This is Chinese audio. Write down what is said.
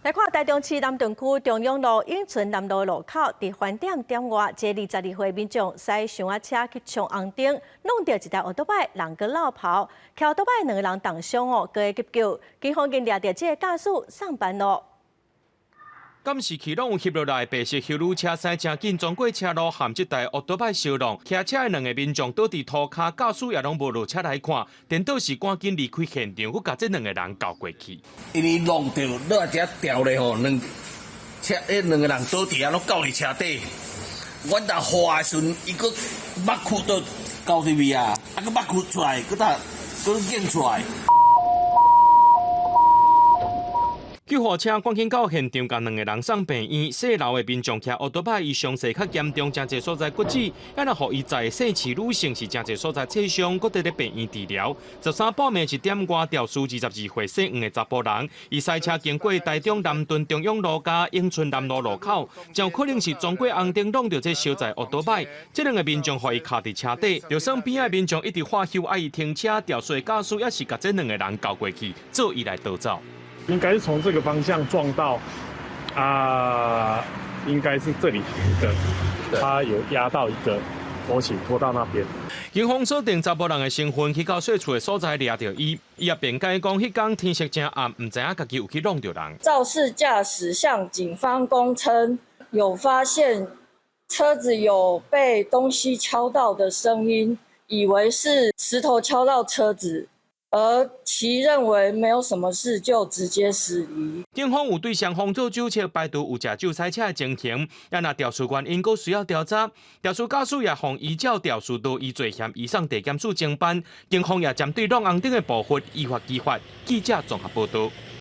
来看台中市南屯区中央路永春南路路口，伫饭店点外，这22岁民众驶上仔车去冲红灯，弄到一台奥多拜，人个落跑，骑奥多拜2个人重伤哦，过会急救。警方经掠到这个驾驶上班咯。 监视器拢有翕落来，白色休旅车驶正紧撞过车路，含这台奥多拜相撞，骑车的2个民众倒伫涂骹，驾驶也拢无落车来看，颠倒是赶紧离开现场，佮甲这2个人交过去。因为弄到落来遮掉咧吼，2个人倒伫啊，拢到伫车底。阮搭滑的时阵，伊佫目窟倒到入去啊，啊佫目窟出来，佫硬出来。 救护车赶紧到现场，将2个人送病院。细楼的民众骑奥多拜，伊伤势较严重，真侪所在骨折，也若互伊在生气女性是真侪所在挫伤，搁伫咧病院治疗。13报名1点外，调书22岁姓黄的查甫人，伊赛车经过台中南屯中央路加永春南路路口，就有可能是撞过红灯，弄到这小载奥多拜。这2个民众互伊卡伫车底，就算边仔民众一直喝休，爱伊停车，调水驾驶也是甲这2个人交过去，做伊来逃走。 应该是从这个方向撞到，应该是这里停的，他有压到一个拖行拖到那边。警方锁定查甫人的身份，去到社区的所在掠到伊，伊也辩解讲，迄天天色真暗，唔知影家己有去弄到人。肇事驾驶向警方供称，有发现车子有被东西敲到的声音，以为是石头敲到车子。 而其认为没有什么事，就直接驶离。警方有对双方做酒测，排除有驾酒赛车的情形，也若调事原因阁需要调查。调事驾驶也奉依照调事道依罪嫌移送地检署侦办。警方也针对弄红灯的部分依法依法。记者综合报道。